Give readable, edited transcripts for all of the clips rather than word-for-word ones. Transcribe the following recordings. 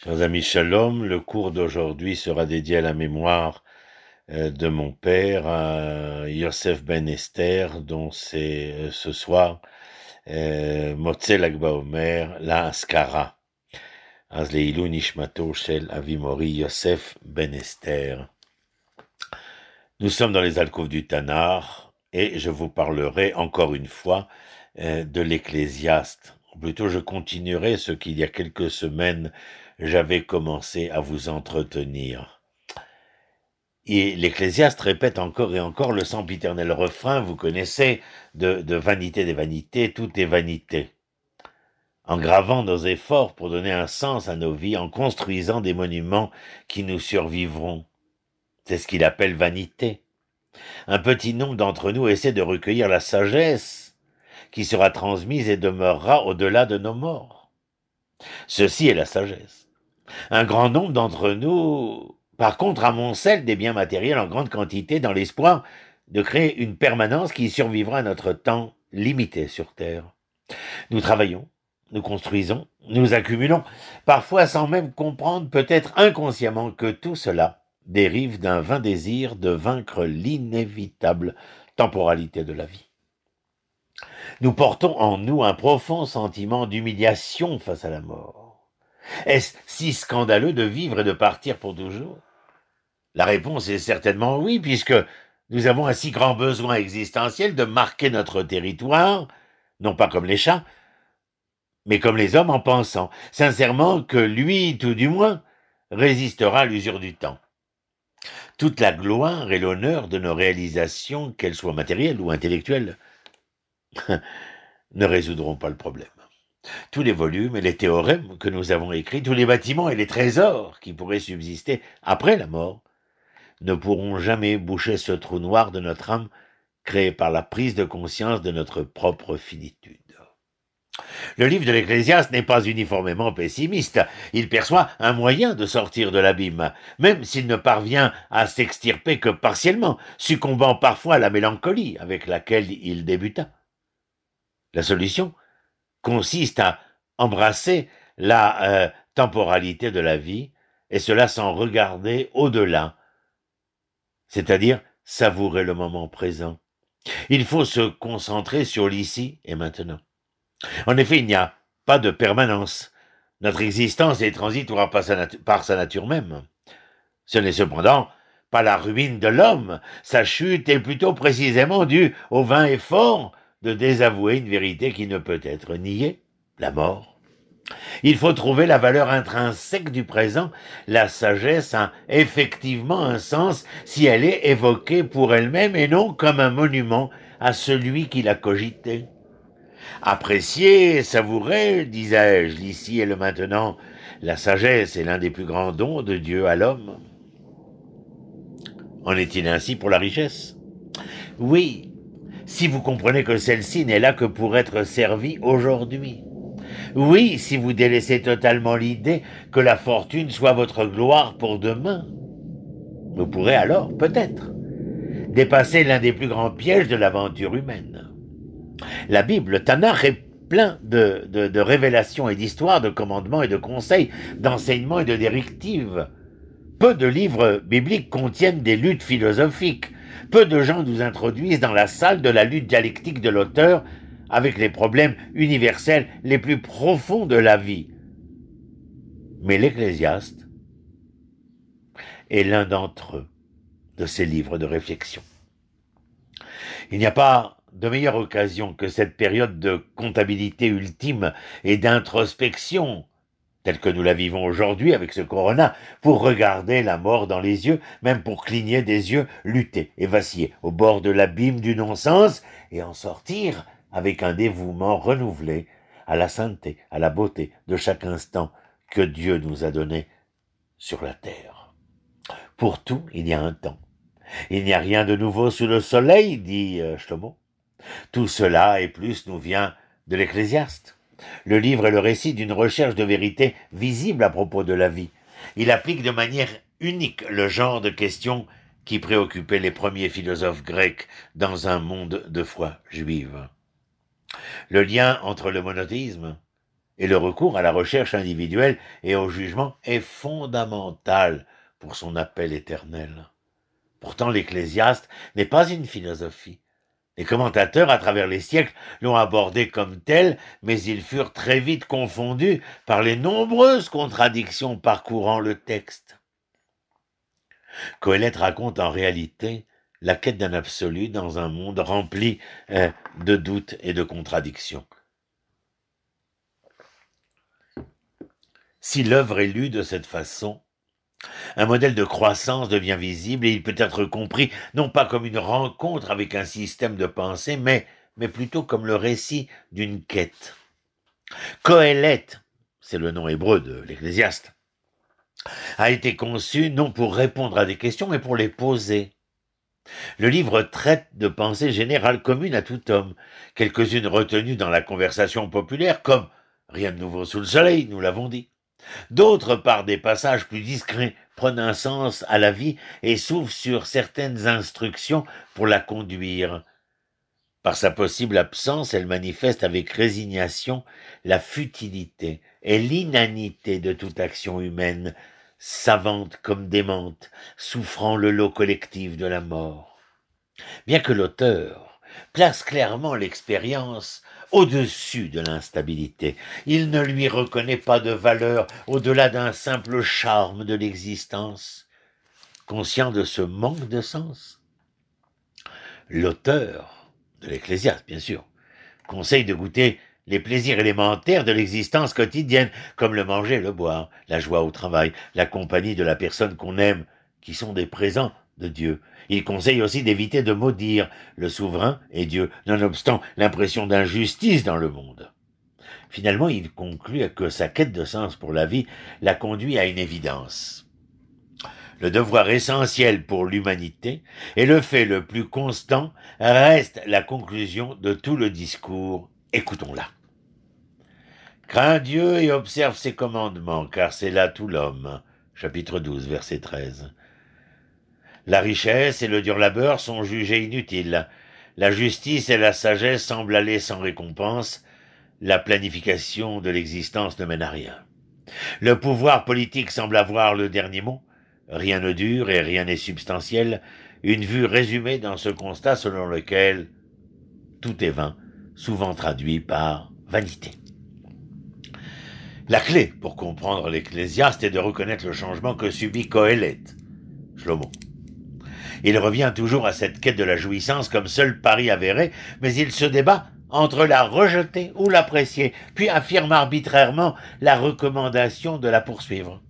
Chers amis, shalom, le cours d'aujourd'hui sera dédié à la mémoire de mon père, Yosef Ben Esther, dont c'est ce soir, Motzei Lag BaOmer, la Askara. Az Leilu Nishmato Shel Avimori Yosef Ben Esther. Nous sommes dans les alcôves du Tanar, et je vous parlerai encore une fois de l'Ecclésiaste. Ou plutôt, je continuerai ce qu'il y a quelques semaines j'avais commencé à vous entretenir. Et l'Ecclésiaste répète encore et encore le sempiternel refrain, vous connaissez, de vanité des vanités, tout est vanité. En gravant nos efforts pour donner un sens à nos vies, en construisant des monuments qui nous survivront. C'est ce qu'il appelle vanité. Un petit nombre d'entre nous essaie de recueillir la sagesse qui sera transmise et demeurera au-delà de nos morts. Ceci est la sagesse. Un grand nombre d'entre nous, par contre, amoncellent des biens matériels en grande quantité dans l'espoir de créer une permanence qui survivra à notre temps limité sur Terre. Nous travaillons, nous construisons, nous accumulons, parfois sans même comprendre, peut-être inconsciemment, que tout cela dérive d'un vain désir de vaincre l'inévitable temporalité de la vie. Nous portons en nous un profond sentiment d'humiliation face à la mort. Est-ce si scandaleux de vivre et de partir pour toujours? La réponse est certainement oui, puisque nous avons un si grand besoin existentiel de marquer notre territoire, non pas comme les chats, mais comme les hommes en pensant, sincèrement, que lui, tout du moins, résistera à l'usure du temps. Toute la gloire et l'honneur de nos réalisations, qu'elles soient matérielles ou intellectuelles, ne résoudront pas le problème. Tous les volumes et les théorèmes que nous avons écrits, tous les bâtiments et les trésors qui pourraient subsister après la mort, ne pourront jamais boucher ce trou noir de notre âme créé par la prise de conscience de notre propre finitude. Le livre de l'Ecclésiaste n'est pas uniformément pessimiste. Il perçoit un moyen de sortir de l'abîme, même s'il ne parvient à s'extirper que partiellement, succombant parfois à la mélancolie avec laquelle il débuta. La solution consiste à embrasser la temporalité de la vie, et cela sans regarder au-delà, c'est-à-dire savourer le moment présent. Il faut se concentrer sur l'ici et maintenant. En effet, il n'y a pas de permanence. Notre existence est transitoire par sa nature même. Ce n'est cependant pas la ruine de l'homme. Sa chute est plutôt précisément due au vain effort de désavouer une vérité qui ne peut être niée, la mort. Il faut trouver la valeur intrinsèque du présent. La sagesse a effectivement un sens si elle est évoquée pour elle-même et non comme un monument à celui qui l'a cogité. Apprécier, savourer, disais-je, l'ici et le maintenant. La sagesse est l'un des plus grands dons de Dieu à l'homme. En est-il ainsi pour la richesse? Oui, si vous comprenez que celle-ci n'est là que pour être servie aujourd'hui. Oui, si vous délaissez totalement l'idée que la fortune soit votre gloire pour demain. Vous pourrez alors, peut-être, dépasser l'un des plus grands pièges de l'aventure humaine. La Bible, le Tanakh, est plein de révélations et d'histoires, de commandements et de conseils, d'enseignements et de directives. Peu de livres bibliques contiennent des luttes philosophiques. Peu de gens nous introduisent dans la salle de la lutte dialectique de l'auteur avec les problèmes universels les plus profonds de la vie. Mais l'Ecclésiaste est l'un d'entre eux, de ces livres de réflexion. Il n'y a pas de meilleure occasion que cette période de comptabilité ultime et d'introspection, telle que nous la vivons aujourd'hui avec ce corona, pour regarder la mort dans les yeux, même pour cligner des yeux, lutter et vaciller au bord de l'abîme du non-sens et en sortir avec un dévouement renouvelé à la sainteté, à la beauté de chaque instant que Dieu nous a donné sur la terre. Pour tout, il y a un temps. Il n'y a rien de nouveau sous le soleil, dit Shlomo. Tout cela et plus nous vient de l'Ecclésiaste. Le livre est le récit d'une recherche de vérité visible à propos de la vie. Il applique de manière unique le genre de questions qui préoccupaient les premiers philosophes grecs dans un monde de foi juive. Le lien entre le monothéisme et le recours à la recherche individuelle et au jugement est fondamental pour son appel éternel. Pourtant, l'Ecclésiaste n'est pas une philosophie. Les commentateurs, à travers les siècles, l'ont abordé comme tel, mais ils furent très vite confondus par les nombreuses contradictions parcourant le texte. Coëlette raconte en réalité la quête d'un absolu dans un monde rempli de doutes et de contradictions. Si l'œuvre est lue de cette façon, un modèle de croissance devient visible et il peut être compris non pas comme une rencontre avec un système de pensée, mais plutôt comme le récit d'une quête. Coëlette, c'est le nom hébreu de l'Ecclésiaste, a été conçu non pour répondre à des questions, mais pour les poser. Le livre traite de pensées générales communes à tout homme, quelques-unes retenues dans la conversation populaire, comme « Rien de nouveau sous le soleil », nous l'avons dit. D'autres, par des passages plus discrets, prennent un sens à la vie et s'ouvrent sur certaines instructions pour la conduire. Par sa possible absence, elle manifeste avec résignation la futilité et l'inanité de toute action humaine, savante comme démente, souffrant le lot collectif de la mort. Bien que l'auteur place clairement l'expérience au-dessus de l'instabilité, il ne lui reconnaît pas de valeur au-delà d'un simple charme de l'existence. Conscient de ce manque de sens, l'auteur de l'Ecclésiaste, bien sûr, conseille de goûter les plaisirs élémentaires de l'existence quotidienne, comme le manger et le boire, la joie au travail, la compagnie de la personne qu'on aime, qui sont des présents de Dieu. Il conseille aussi d'éviter de maudire le souverain et Dieu, nonobstant l'impression d'injustice dans le monde. Finalement, il conclut que sa quête de sens pour la vie la conduit à une évidence. Le devoir essentiel pour l'humanité et le fait le plus constant reste la conclusion de tout le discours. Écoutons-la. Crains Dieu et observe ses commandements, car c'est là tout l'homme. Chapitre 12, verset 13. La richesse et le dur labeur sont jugés inutiles. La justice et la sagesse semblent aller sans récompense. La planification de l'existence ne mène à rien. Le pouvoir politique semble avoir le dernier mot. Rien ne dure et rien n'est substantiel. Une vue résumée dans ce constat selon lequel tout est vain, souvent traduit par vanité. La clé pour comprendre l'Ecclésiaste est de reconnaître le changement que subit Coëlette, Shlomo. Il revient toujours à cette quête de la jouissance comme seul pari avéré, mais il se débat entre la rejeter ou l'apprécier, puis affirme arbitrairement la recommandation de la poursuivre.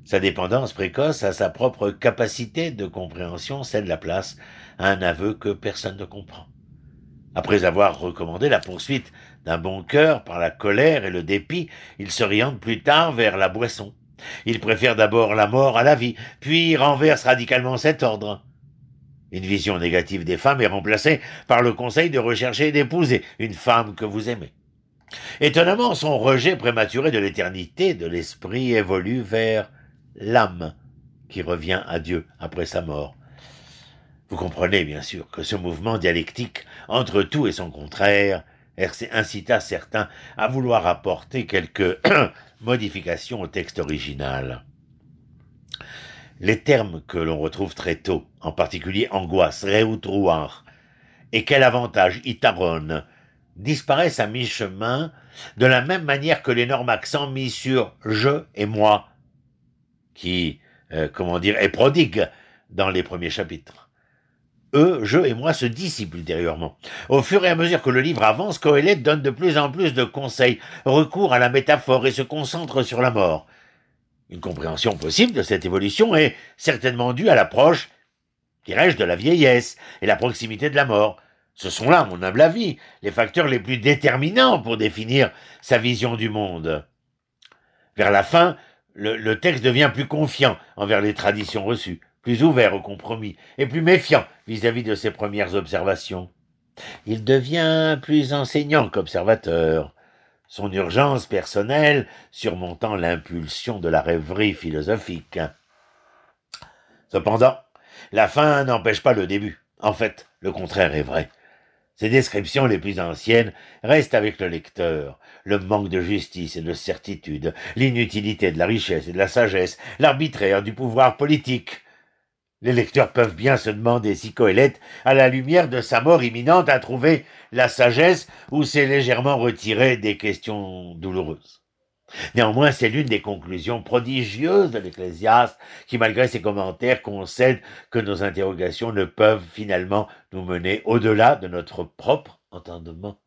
Sa dépendance précoce à sa propre capacité de compréhension cède la place à un aveu que personne ne comprend. Après avoir recommandé la poursuite d'un bon cœur par la colère et le dépit, il s'oriente plus tard vers la boisson. Il préfère d'abord la mort à la vie, puis renverse radicalement cet ordre. Une vision négative des femmes est remplacée par le conseil de rechercher et d'épouser une femme que vous aimez. Étonnamment, son rejet prématuré de l'éternité de l'esprit évolue vers l'âme qui revient à Dieu après sa mort. Vous comprenez bien sûr que ce mouvement dialectique entre tout et son contraire incita certains à vouloir apporter quelques modifications au texte original. Les termes que l'on retrouve très tôt, en particulier angoisse, reutruar, et quel avantage, itaron, disparaissent à mi-chemin de la même manière que l'énorme accent mis sur je et moi, qui, est prodigue dans les premiers chapitres. Eux, je et moi se dissipent ultérieurement. Au fur et à mesure que le livre avance, Coëlette donne de plus en plus de conseils, recourt à la métaphore et se concentre sur la mort. Une compréhension possible de cette évolution est certainement due à l'approche, dirais-je, de la vieillesse et la proximité de la mort. Ce sont là, à mon humble avis, les facteurs les plus déterminants pour définir sa vision du monde. Vers la fin, le texte devient plus confiant envers les traditions reçues, plus ouvert au compromis et plus méfiant vis-à-vis de ses premières observations. Il devient plus enseignant qu'observateur, son urgence personnelle surmontant l'impulsion de la rêverie philosophique. Cependant, la fin n'empêche pas le début. En fait, le contraire est vrai. Ces descriptions les plus anciennes restent avec le lecteur. Le manque de justice et de certitude, l'inutilité de la richesse et de la sagesse, l'arbitraire du pouvoir politique. Les lecteurs peuvent bien se demander si Coëlette, à la lumière de sa mort imminente, a trouvé la sagesse ou s'est légèrement retiré des questions douloureuses. Néanmoins, c'est l'une des conclusions prodigieuses de l'Ecclésiaste qui, malgré ses commentaires, concède que nos interrogations ne peuvent finalement nous mener au-delà de notre propre entendement.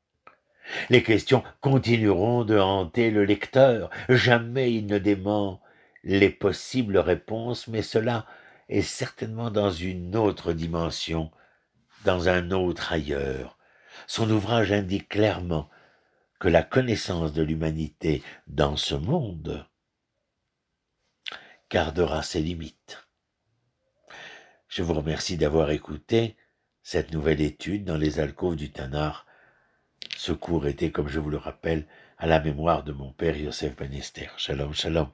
Les questions continueront de hanter le lecteur. Jamais il ne dément les possibles réponses, mais cela est certainement dans une autre dimension, dans un autre ailleurs. Son ouvrage indique clairement que la connaissance de l'humanité dans ce monde gardera ses limites. Je vous remercie d'avoir écouté cette nouvelle étude dans les alcôves du Tanakh. Ce cours était, comme je vous le rappelle, à la mémoire de mon père Yosef Ben Esther. Shalom, shalom.